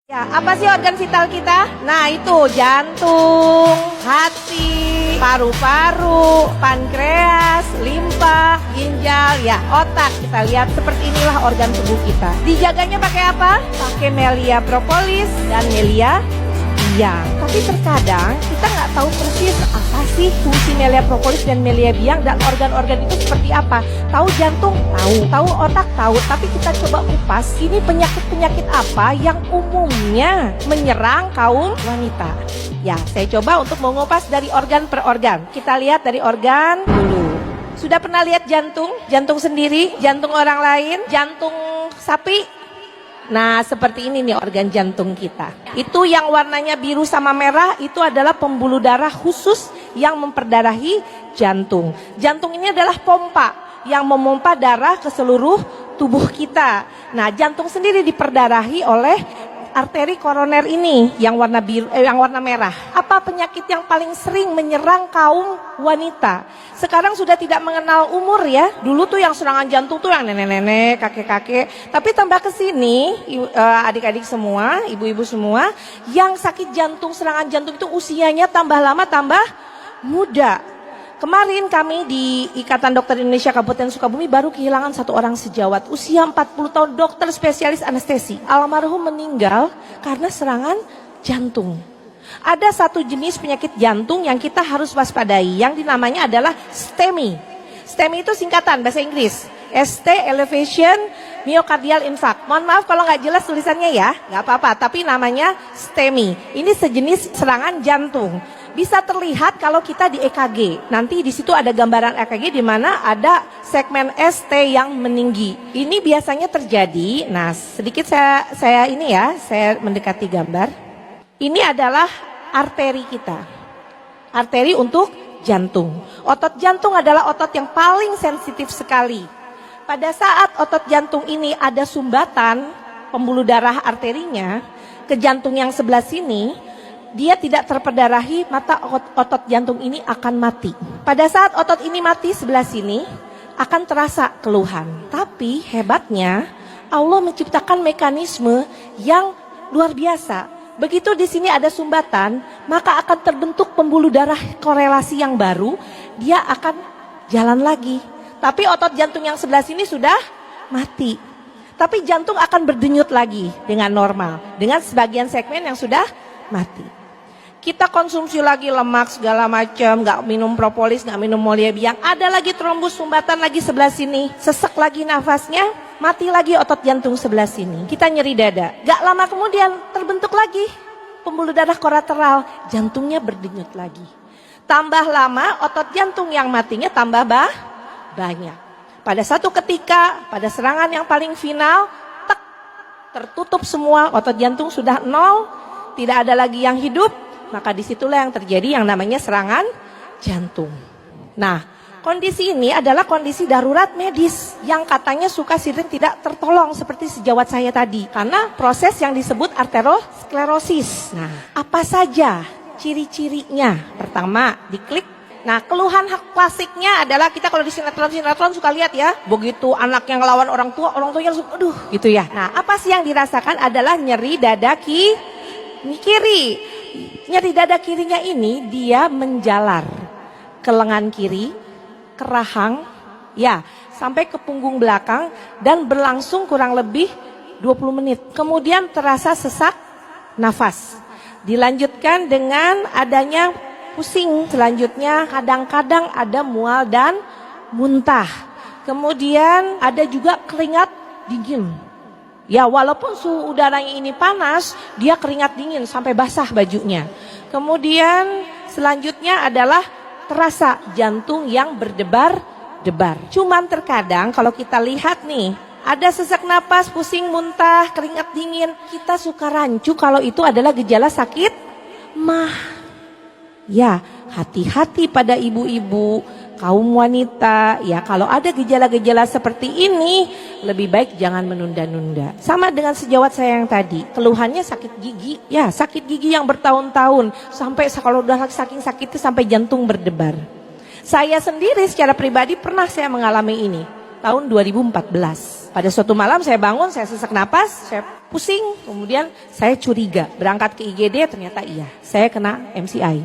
Ya, apa sih organ vital kita? Nah, itu jantung, hati, paru-paru, pankreas, limpa, ginjal, ya otak. Kita lihat seperti inilah organ tubuh kita. Dijaganya pakai apa? Pakai Melia propolis dan Melia biang. Tapi terkadang kita nggak tahu persis apa sih fungsi Melia propolis dan Melia biang dan organ-organ itu seperti apa. Tahu jantung? Tahu otak? Tahu. Tapi kita coba kupas, ini penyakit-penyakit apa yang umumnya menyerang kaum wanita. Ya, saya coba untuk mengupas dari organ per organ. Kita lihat dari organ dulu. Sudah pernah lihat jantung? Jantung sendiri? Jantung orang lain? Jantung sapi? Nah, seperti ini nih organ jantung kita. Itu yang warnanya biru sama merah, itu adalah pembuluh darah khusus yang memperdarahi jantung. Jantung ini adalah pompa yang memompa darah ke seluruh tubuh kita. Nah, jantung sendiri diperdarahi oleh arteri koroner ini yang warna biru, yang warna merah. Apa penyakit yang paling sering menyerang kaum wanita? Sekarang sudah tidak mengenal umur ya. Dulu tuh yang serangan jantung tuh yang nenek-nenek, kakek-kakek. Tapi tambah ke sini, adik-adik semua, ibu-ibu semua, yang sakit jantung, serangan jantung itu usianya tambah lama tambah muda. Kemarin kami di Ikatan Dokter Indonesia Kabupaten Sukabumi baru kehilangan satu orang sejawat usia 40 tahun, dokter spesialis anestesi. Almarhum meninggal karena serangan jantung. Ada satu jenis penyakit jantung yang kita harus waspadai yang dinamanya adalah STEMI. STEMI itu singkatan bahasa Inggris. ST elevation myocardial infarct. Mohon maaf kalau nggak jelas tulisannya ya, nggak apa-apa. Tapi namanya STEMI. Ini sejenis serangan jantung. Bisa terlihat kalau kita di EKG. Nanti di situ ada gambaran EKG di mana ada segmen ST yang meninggi. Ini biasanya terjadi. Nah, sedikit saya mendekati gambar. Ini adalah arteri kita. Arteri untuk jantung. Otot jantung adalah otot yang paling sensitif sekali. Pada saat otot jantung ini ada sumbatan pembuluh darah arterinya ke jantung yang sebelah sini, dia tidak terperdarahi, maka otot jantung ini akan mati. Pada saat otot ini mati sebelah sini, akan terasa keluhan. Tapi hebatnya, Allah menciptakan mekanisme yang luar biasa. Begitu di sini ada sumbatan, maka akan terbentuk pembuluh darah korelasi yang baru, dia akan jalan lagi. Tapi otot jantung yang sebelah sini sudah mati. Tapi jantung akan berdenyut lagi dengan normal, dengan sebagian segmen yang sudah mati. Kita konsumsi lagi lemak segala macam, nggak minum propolis, nggak minum Melia biang, ada lagi trombus sumbatan lagi sebelah sini, sesek lagi nafasnya, mati lagi otot jantung sebelah sini. Kita nyeri dada, nggak lama kemudian terbentuk lagi pembuluh darah kolateral, jantungnya berdenyut lagi. Tambah lama otot jantung yang matinya tambah banyak. Pada satu ketika, pada serangan yang paling final, tertutup semua, otot jantung sudah nol, tidak ada lagi yang hidup. Maka disitulah yang terjadi yang namanya serangan jantung. Nah, kondisi ini adalah kondisi darurat medis yang katanya suka sering tidak tertolong seperti sejawat saya tadi. Karena proses yang disebut arteriosklerosis. Nah, apa saja ciri-cirinya? Pertama, diklik. Nah, keluhan klasiknya adalah kita kalau di sinetron suka lihat ya. Begitu anaknya ngelawan orang tuanya langsung aduh gitu ya. Nah, apa sih yang dirasakan adalah nyeri dada kiri. Nyeri dada kirinya ini dia menjalar ke lengan kiri, ke rahang, ya sampai ke punggung belakang dan berlangsung kurang lebih 20 menit. Kemudian terasa sesak nafas. Dilanjutkan dengan adanya pusing. Selanjutnya kadang-kadang ada mual dan muntah. Kemudian ada juga keringat dingin. Ya, walaupun suhu udaranya ini panas, dia keringat dingin sampai basah bajunya. Kemudian selanjutnya adalah terasa jantung yang berdebar-debar. Cuman terkadang kalau kita lihat nih, ada sesak napas, pusing, muntah, keringat dingin, kita suka rancu kalau itu adalah gejala sakit mah. Ya, hati-hati pada ibu-ibu, kaum wanita, ya kalau ada gejala-gejala seperti ini, lebih baik jangan menunda-nunda. Sama dengan sejawat saya yang tadi, keluhannya sakit gigi, ya sakit gigi yang bertahun-tahun, sampai kalau udah saking sakitnya sampai jantung berdebar. Saya sendiri secara pribadi pernah saya mengalami ini, tahun 2014. Pada suatu malam saya bangun, saya sesak napas, saya pusing, kemudian saya curiga. Berangkat ke IGD, ternyata iya, saya kena MCI,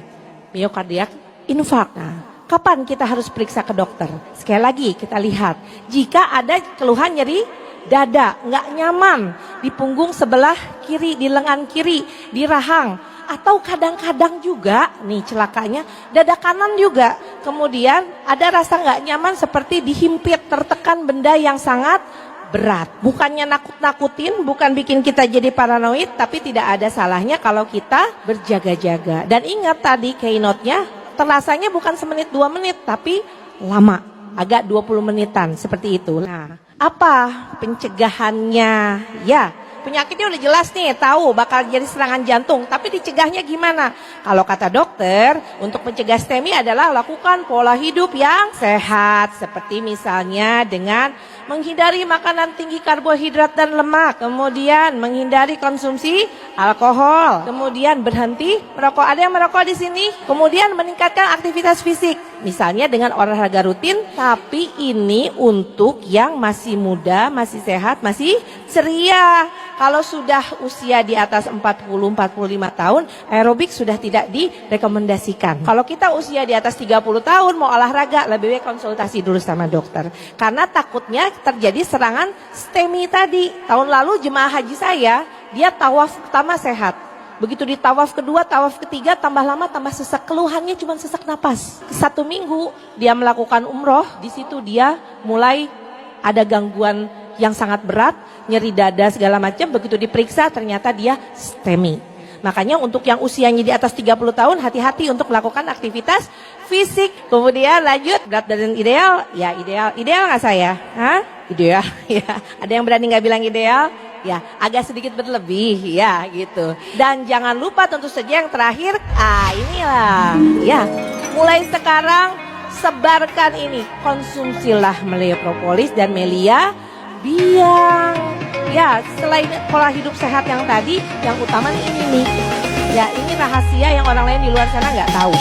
miokardiak infark. Nah, kapan kita harus periksa ke dokter? Sekali lagi kita lihat, jika ada keluhan nyeri dada, nggak nyaman di punggung sebelah kiri, di lengan kiri, di rahang, atau kadang-kadang juga nih celakanya dada kanan juga, kemudian ada rasa nggak nyaman seperti dihimpit, tertekan benda yang sangat berat. Bukannya nakut-nakutin, bukan bikin kita jadi paranoid, tapi tidak ada salahnya kalau kita berjaga-jaga. Dan ingat tadi keynote-nya, terasanya bukan semenit 2 menit, tapi lama, agak 20 menitan seperti itu. Nah, apa pencegahannya? Ya, penyakitnya udah jelas nih, tahu bakal jadi serangan jantung, tapi dicegahnya gimana? Kalau kata dokter, untuk mencegah STEMI adalah lakukan pola hidup yang sehat, seperti misalnya dengan menghindari makanan tinggi karbohidrat dan lemak, kemudian menghindari konsumsi alkohol, kemudian berhenti merokok. Ada yang merokok di sini? Kemudian meningkatkan aktivitas fisik, misalnya dengan olahraga rutin, tapi ini untuk yang masih muda, masih sehat, masih ceria. Kalau sudah usia di atas 40-45 tahun, aerobik sudah tidak direkomendasikan. Kalau kita usia di atas 30 tahun mau olahraga, lebih baik konsultasi dulu sama dokter. Karena takutnya terjadi serangan STEMI tadi. Tahun lalu jemaah haji saya, dia tawaf pertama sehat. Begitu di tawaf kedua, tawaf ketiga, tambah lama tambah sesak. Keluhannya cuma sesak napas. 1 minggu dia melakukan umroh, di situ dia mulai ada gangguan yang sangat berat, nyeri dada segala macam. Begitu diperiksa ternyata dia STEMI. Makanya untuk yang usianya di atas 30 tahun, hati-hati untuk melakukan aktivitas fisik. Kemudian lanjut, berat badan ideal, ya ideal nggak saya? Hah? Ideal, ya. Ada yang berani nggak bilang ideal? Ya, agak sedikit berlebih, ya gitu. Dan jangan lupa tentu saja yang terakhir, inilah, ya. Mulai sekarang sebarkan ini, konsumsilah Melia Propolis dan Melia Biang. Ya, selain pola hidup sehat yang tadi, yang utama ini nih. Ya, ini rahasia yang orang lain di luar sana nggak tahu.